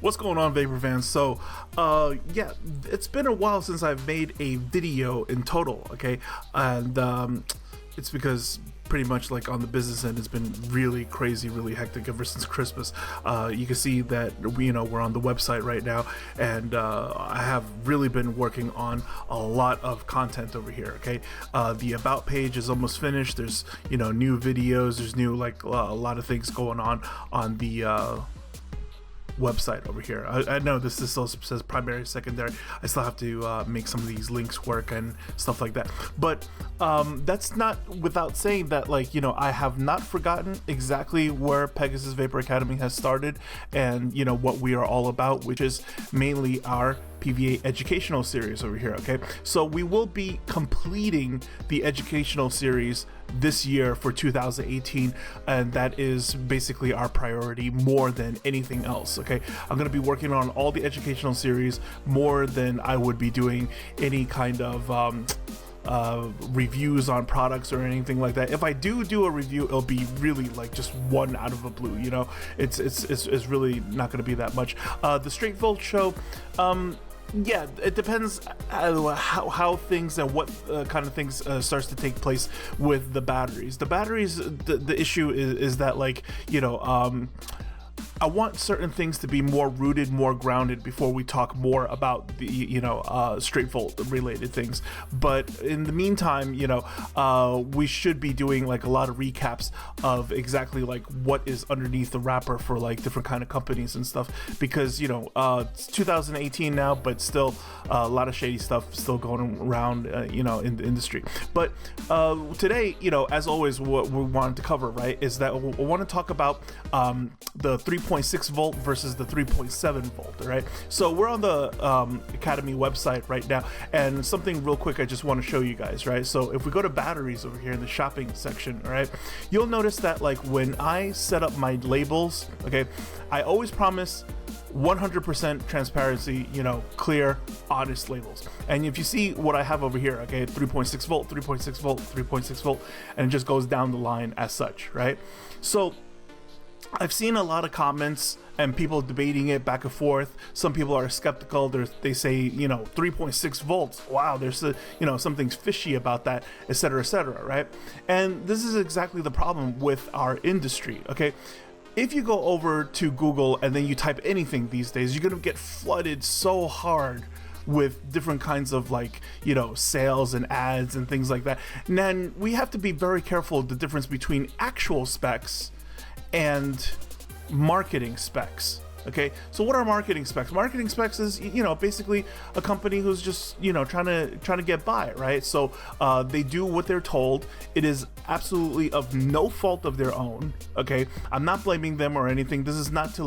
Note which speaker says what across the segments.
Speaker 1: What's going on, Vapor fans? So, yeah, it's been a while since I've made a video in total, okay? And it's because pretty much like on the business end, it's been really crazy, really hectic ever since Christmas. You can see that we're on the website right now, and I have really been working on a lot of content over here. Okay, the about page is almost finished. There's new videos. There's new a lot of things going on the website over here. I know this still says primary, secondary. I still have to make some of these links work and stuff like that, but that's not without saying that I have not forgotten exactly where Pegasus Vapor Academy has started, and what we are all about, which is mainly our PVA educational series over here. Okay, so we will be completing the educational series this year for 2018, and that is basically our priority more than anything else. Okay, I'm going to be working on all the educational series more than I would be doing any kind of reviews on products or anything like that. If I do a review, it'll be really like just one out of the blue. It's really not going to be that much. The Straight Volt show, yeah, it depends how things and what kind of things starts to take place with the batteries. The batteries, the issue is that I want certain things to be more rooted, more grounded before we talk more about the straight volt related things. But in the meantime, we should be doing a lot of recaps of exactly what is underneath the wrapper for different kind of companies and stuff, because it's 2018 now, but still a lot of shady stuff still going around in the industry. But today, as always, what we wanted to cover, right, is that we want to talk about the 3.6 volt versus the 3.7 volt. All right, so we're on the Academy website right now, and something real quick I just want to show you guys, right? So if we go to batteries over here in the shopping section, all right, you'll notice that when I set up my labels, okay, I always promise 100% transparency, clear, honest labels. And if you see what I have over here, okay, 3.6 volt, 3.6 volt, 3.6 volt, and it just goes down the line as such, right? So I've seen a lot of comments and people debating it back and forth. Some people are skeptical. They say, 3.6 volts. Wow, there's something's fishy about that, etc., right? And this is exactly the problem with our industry, okay? If you go over to Google and then you type anything these days, you're gonna get flooded so hard with different kinds of sales and ads and things like that. And then we have to be very careful of the difference between actual specs and marketing specs. Okay, so what are marketing specs? Marketing specs is basically a company who's just trying to get by, right? So they do what they're told. It is absolutely of no fault of their own. Okay, I'm not blaming them or anything. This is not to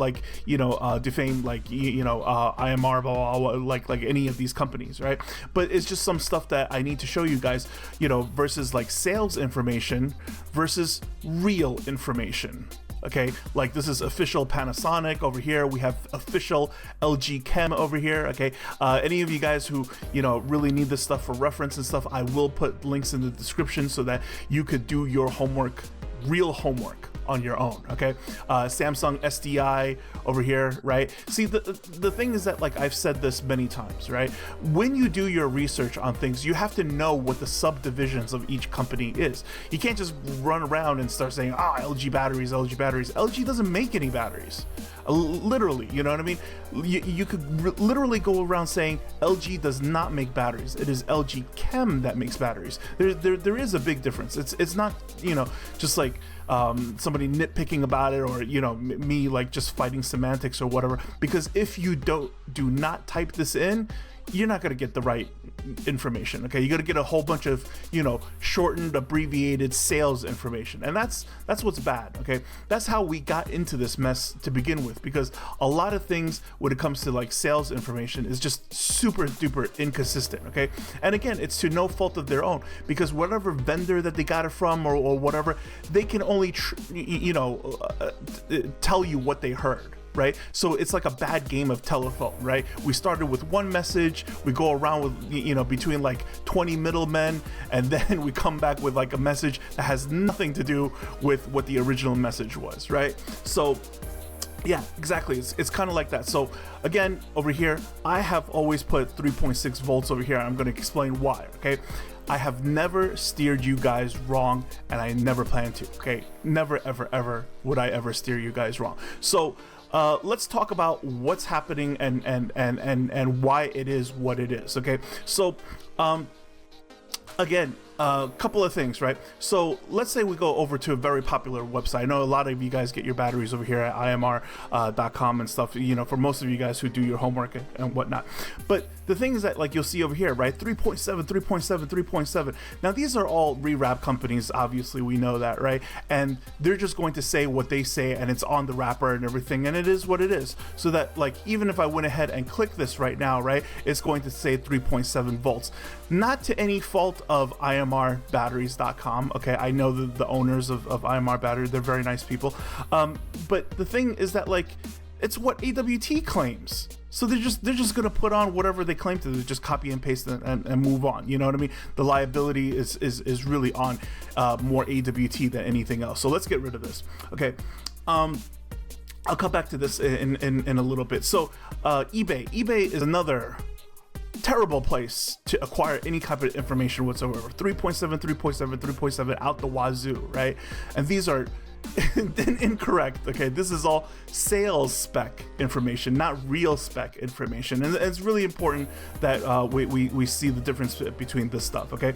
Speaker 1: defame IMR, blah, blah, blah, like any of these companies, right? But it's just some stuff that I need to show you guys, versus sales information versus real information. Okay, this is official Panasonic over here. We have official LG Chem over here. Okay, any of you guys who really need this stuff for reference and stuff, I will put links in the description so that you could do your homework, real homework, on your own. Okay, Samsung SDI over here, right? See, the thing is that I've said this many times, right? When you do your research on things, you have to know what the subdivisions of each company is. You can't just run around and start saying, LG batteries, LG batteries. LG doesn't make any batteries. Literally, you know what I mean? You could literally go around saying LG does not make batteries. It is LG Chem that makes batteries. There is a big difference. It's not just somebody nitpicking about it, or me just fighting semantics or whatever. Because if you do not type this in, you're not going to get the right information. Okay, you got to get a whole bunch of shortened, abbreviated sales information, and that's what's bad. Okay, that's how we got into this mess to begin with, because a lot of things when it comes to sales information is just super duper inconsistent. Okay, and again, it's to no fault of their own, because whatever vendor that they got it from or whatever, they can only tell you what they heard. right? So it's like a bad game of telephone, right? We started with one message, we go around with, you know, between like 20 middlemen, and then we come back with like a message that has nothing to do with what the original message was, right? So Yeah, exactly. It's kind of like that. So again, over here, I have always put 3.6 volts over here. I'm going to explain why, okay? I have never steered you guys wrong, and I never plan to, okay? Never, ever, ever would I ever steer you guys wrong. So let's talk about what's happening and why it is what it is, okay? So again, a couple of things, right? So let's say we go over to a very popular website. I know a lot of you guys get your batteries over here at imr.com and stuff, you know, for most of you guys who do your homework and whatnot. But the thing is that, like, you'll see over here, right? 3.7, 3.7, 3.7. Now, these are all rewrap companies. Obviously, we know that, right? And they're just going to say what they say, and it's on the wrapper and everything, and it is what it is. So that, like, even if I went ahead and click this right now, right, it's going to say 3.7 volts. Not to any fault of imrbatteries.com. Okay, I know the owners of IMR Battery, they're very nice people. But the thing is that, like, it's what AWT claims. So they're just gonna put on whatever they claim to. They just copy and paste and move on. You know what I mean? The liability is really on more AWT than anything else. So let's get rid of this. Okay. I'll come back to this in a little bit. So eBay is another terrible place to acquire any type of information whatsoever. 3.7, 3.7, 3.7 out the wazoo, right? And these are incorrect. Okay, this is all sales spec information, not real spec information, and it's really important that we see the difference between this stuff. Okay,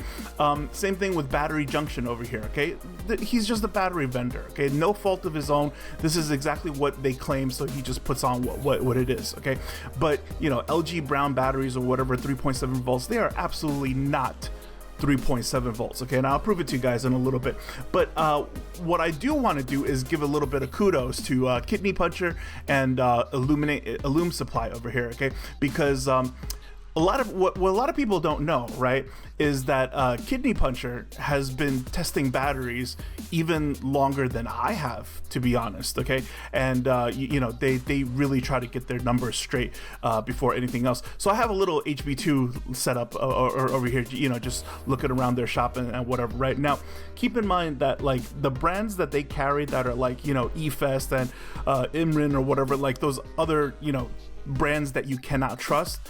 Speaker 1: same thing with Battery Junction over here. Okay, he's just a battery vendor. Okay, no fault of his own. This is exactly what they claim, so he just puts on what it is. Okay, but you know, LG Brown batteries or whatever, 3.7 volts, they are absolutely not 3.7 volts. Okay, and I'll prove it to you guys in a little bit. But what I do want to do is give a little bit of kudos to Kidney Puncher and Illum Supply over here. Okay, because a lot of what a lot of people don't know, right, is that Kidney Puncher has been testing batteries even longer than I have, to be honest. Okay, and you know, they really try to get their numbers straight before anything else. So I have a little HB2 set up over here, you know, just looking around their shop and whatever. Right now, keep in mind that, like, the brands that they carry that are like, you know, E-Fest and Imrin or whatever, like those other, you know, brands that you cannot trust,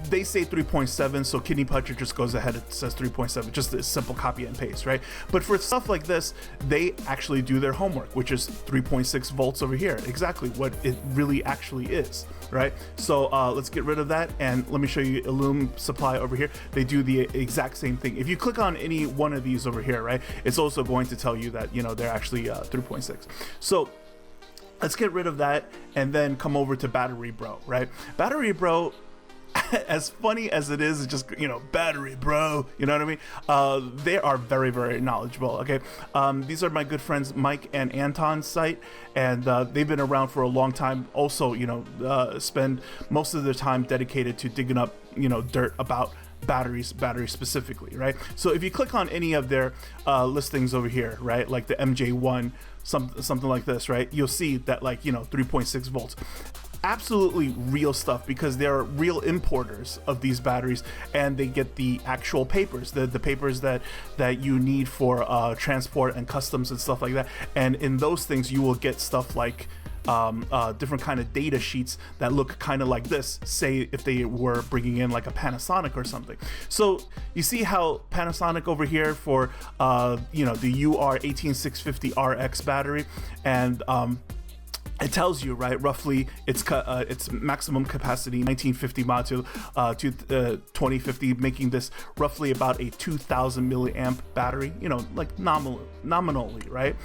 Speaker 1: they say 3.7, so Kidney Puncher just goes ahead and says 3.7, just a simple copy and paste, right? But for stuff like this, they actually do their homework, which is 3.6 volts over here, exactly what it really actually is, right? So let's get rid of that, and let me show you Illum Supply over here. They do the exact same thing. If you click on any one of these over here, right, it's also going to tell you that, you know, they're actually 3.6. So let's get rid of that and then come over to Battery Bro, right? Battery Bro, as funny as it is, it's just, you know, Battery Bro, you know what I mean? They are very, very knowledgeable, okay? These are my good friends Mike and Anton's site, and they've been around for a long time. Also, you know, spend most of their time dedicated to digging up, you know, dirt about batteries specifically, right? So if you click on any of their listings over here, right, like the MJ1, something like this, right, you'll see that, like, you know, 3.6 volts. Absolutely real stuff, because they're real importers of these batteries, and they get the actual papers, the papers that you need for transport and customs and stuff like that. And in those things, you will get stuff like different kind of data sheets that look kind of like this, say if they were bringing in like a Panasonic or something. So you see how Panasonic over here for you know, the UR18650RX battery, and it tells you, right, roughly its maximum capacity 1950 mAh to 2050, making this roughly about a 2000 milliamp battery, you know, like nominally, right?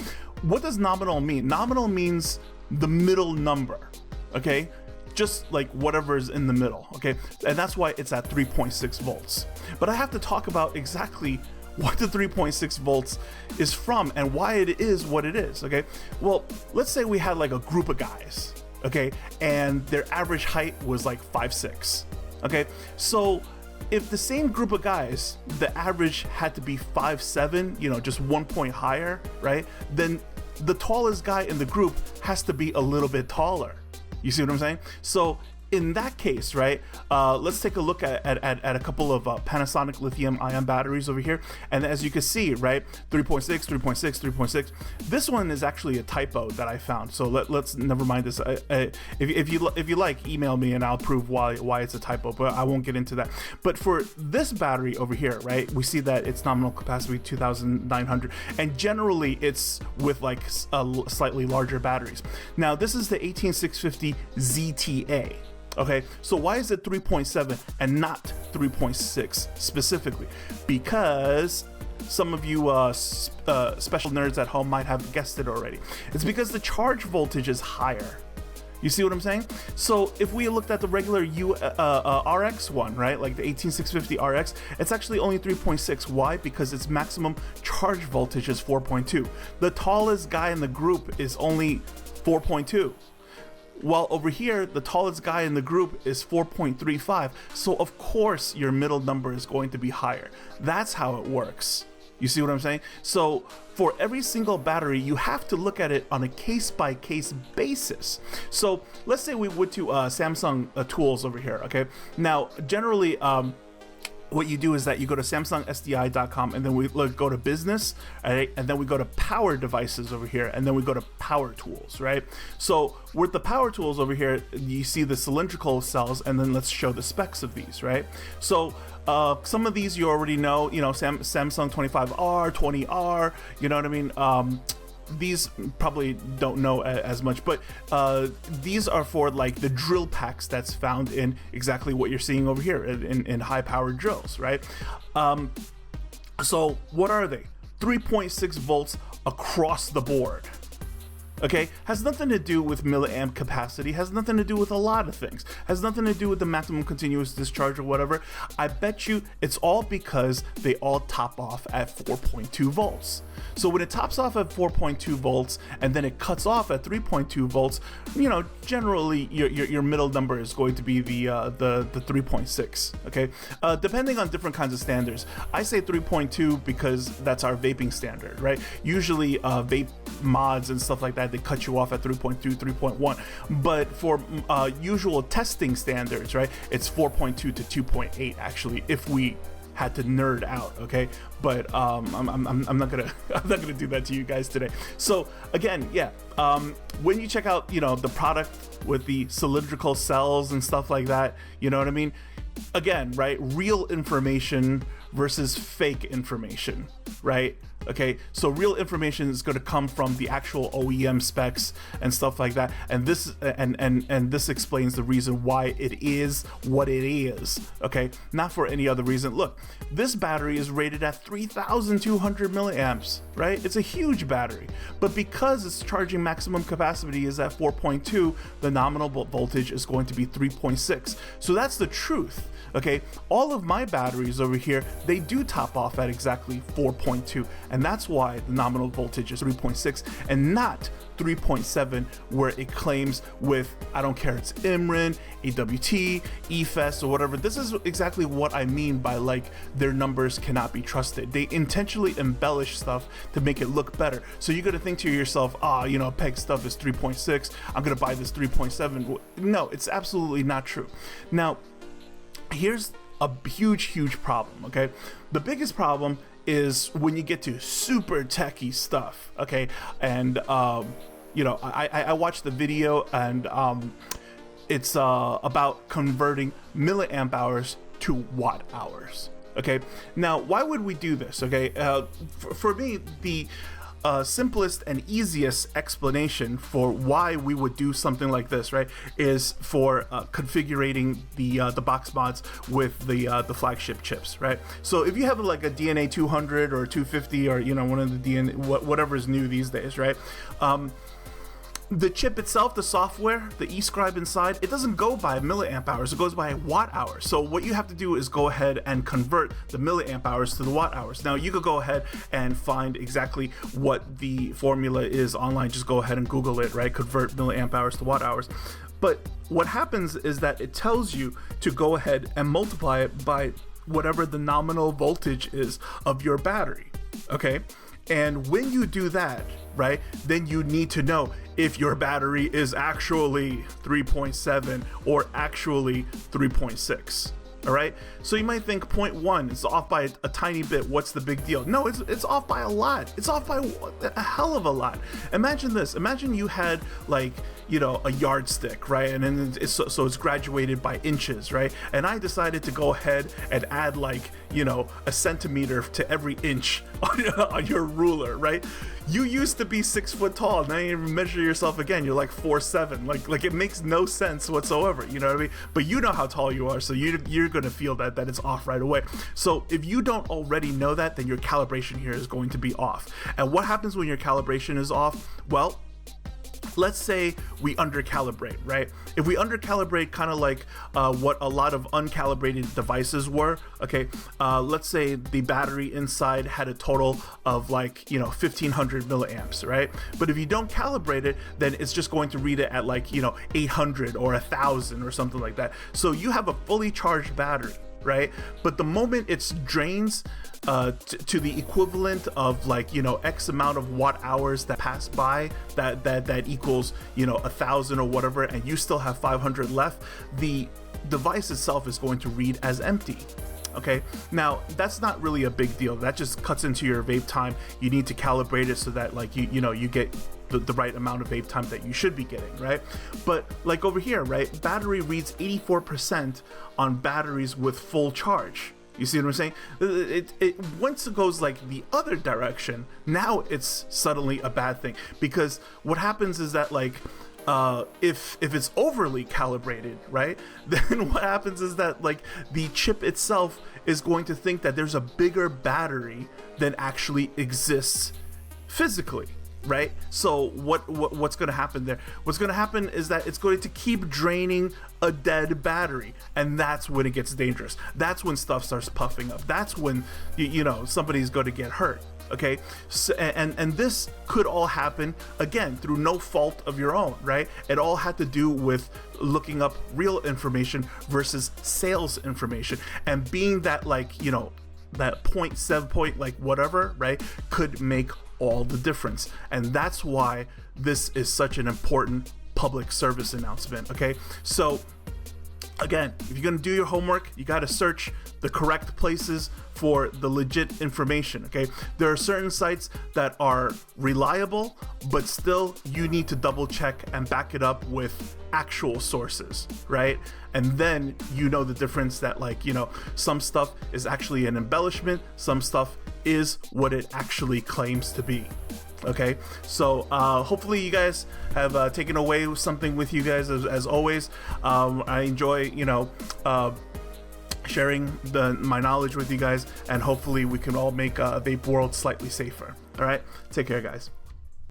Speaker 1: What does nominal mean? Nominal means the middle number, okay? Just like whatever's in the middle, okay? And that's why it's at 3.6 volts. But I have to talk about exactly what the 3.6 volts is from and why it is what it is, okay? Well, let's say we had like a group of guys, okay? And their average height was like 5'6", okay? So if the same group of guys, the average had to be 5'7", you know, just 1 point higher, right? Then the tallest guy in the group has to be a little bit taller. You see what I'm saying? So in that case, right, let's take a look at a couple of Panasonic lithium-ion batteries over here. And as you can see, right, 3.6, 3.6, 3.6. This one is actually a typo that I found. So let's never mind this. If you like, email me and I'll prove why it's a typo, but I won't get into that. But for this battery over here, right, we see that its nominal capacity 2,900, and generally it's with like slightly larger batteries. Now this is the 18650 ZTA. Okay, so why is it 3.7 and not 3.6 specifically? Because some of you special nerds at home might have guessed it already. It's because the charge voltage is higher. You see what I'm saying? So if we looked at the regular RX one, right, like the 18650 RX, it's actually only 3.6. Why? Because its maximum charge voltage is 4.2. The tallest guy in the group is only 4.2. While over here, the tallest guy in the group is 4.35. So of course your middle number is going to be higher. That's how it works. You see what I'm saying? So for every single battery, you have to look at it on a case-by-case basis. So let's say we went to Samsung tools over here, okay? Now, generally, what you do is that you go to samsungsdi.com and then we go to business, right? And then we go to power devices over here, and then we go to power tools, right? So with the power tools over here, you see the cylindrical cells, and then let's show the specs of these, right? So some of these you already know, Samsung 25R, 20R, you know what I mean? These probably don't know as much, but these are for like the drill packs that's found in exactly what you're seeing over here in high powered drills, right? So what are they? 3.6 volts across the board. Okay, has nothing to do with milliamp capacity, has nothing to do with a lot of things, has nothing to do with the maximum continuous discharge or whatever. I bet you it's all because they all top off at 4.2 volts. So when it tops off at 4.2 volts and then it cuts off at 3.2 volts, generally your middle number is going to be the 3.6. Okay, depending on different kinds of standards. I say 3.2 because that's our vaping standard, right? Usually vape mods and stuff like that, they cut you off at 3.2, 3.1. But for usual testing standards, right, it's 4.2 to 2.8 actually, if we had to nerd out, okay? But I'm not gonna do that to you guys today. So again, yeah, when you check out the product with the cylindrical cells and stuff like that, you know what I mean? Again, right, real information versus fake information, right? Okay, so real information is going to come from the actual OEM specs and stuff like that, and this this explains the reason why it is what it is. Okay, not for any other reason. Look, this battery is rated at 3,200 milliamps, right? It's a huge battery, but because its charging maximum capacity is at 4.2, the nominal voltage is going to be 3.6. So that's the truth. Okay, all of my batteries over here, they do top off at exactly 4.2, and that's why the nominal voltage is 3.6 and not 3.7 where it claims with, I don't care, it's IMRIN, AWT, EFES, or whatever. This is exactly what I mean by like their numbers cannot be trusted. They intentionally embellish stuff to make it look better. So you got to think to yourself, Peg stuff is 3.6, I'm gonna buy this 3.7. No, it's absolutely not true. Now, here's a huge problem, okay? The biggest problem is when you get to super techie stuff, okay? And I watched the video, and it's about converting milliamp hours to watt hours. Okay, now why would we do this? Okay, for me, the simplest and easiest explanation for why we would do something like this, right, is for configuring the box mods with the flagship chips, right? So if you have like a DNA 200 or 250 or one of the DNA whatever is new these days, right? The chip itself, the software, the E-cig inside, it doesn't go by milliamp hours, it goes by watt hours. So what you have to do is go ahead and convert the milliamp hours to the watt hours. Now you could go ahead and find exactly what the formula is online. Just go ahead and Google it, right? Convert milliamp hours to watt hours. But what happens is that it tells you to go ahead and multiply it by whatever the nominal voltage is of your battery, okay? And when you do that, right, then you need to know if your battery is actually 3.7 or actually 3.6. All right, so you might think 0.1 is off by a tiny bit. What's the big deal? No, it's off by a lot. It's off by a hell of a lot. Imagine this. Imagine you had like, you know, a yardstick, right? And then it's graduated by inches, right? And I decided to go ahead and add like, you know, a centimeter to every inch on your ruler, right? You used to be 6 foot tall. Now you measure yourself again, you're like 4'7". Like it makes no sense whatsoever. You know what I mean? But you know how tall you are, so you're gonna feel that it's off right away. So if you don't already know that, then your calibration here is going to be off. And what happens when your calibration is off? Well, let's say we undercalibrate, right? If we undercalibrate, kind of like what a lot of uncalibrated devices were, okay? Let's say the battery inside had a total of like, you know, 1500 milliamps, right? But if you don't calibrate it, then it's just going to read it at like, you know, 800 or 1000 or something like that. So you have a fully charged battery, right? But the moment it drains to the equivalent of like, you know, X amount of watt hours that pass by, that equals, you know, 1000 or whatever, and you still have 500 left, the device itself is going to read as empty. Okay, now that's not really a big deal. That just cuts into your vape time. You need to calibrate it so that like you know you get the right amount of vape time that you should be getting, right? But like over here, right, battery reads 84% on batteries with full charge. You see what I'm saying? It once it goes like the other direction, now it's suddenly a bad thing, because what happens is that like if it's overly calibrated, right, then what happens is that like the chip itself is going to think that there's a bigger battery than actually exists physically, right? So what's going to happen there? What's going to happen is that it's going to keep draining a dead battery, and that's when it gets dangerous. That's when stuff starts puffing up. That's when you know somebody's going to get hurt. Okay, so, and this could all happen again through no fault of your own, right? It all had to do with looking up real information versus sales information, and being that like, you know, that 0.7 point like whatever, right, could make all the difference. And that's why this is such an important public service announcement. Okay, so again, if you're gonna do your homework, you got to search the correct places for the legit information. Okay, there are certain sites that are reliable, but still you need to double check and back it up with actual sources, right? And then you know the difference that like, you know, some stuff is actually an embellishment, some stuff is what it actually claims to be. Okay, so hopefully you guys have taken away something with you guys. As always, I enjoy, you know, sharing my knowledge with you guys, and hopefully we can all make a vape world slightly safer. All right, take care, guys.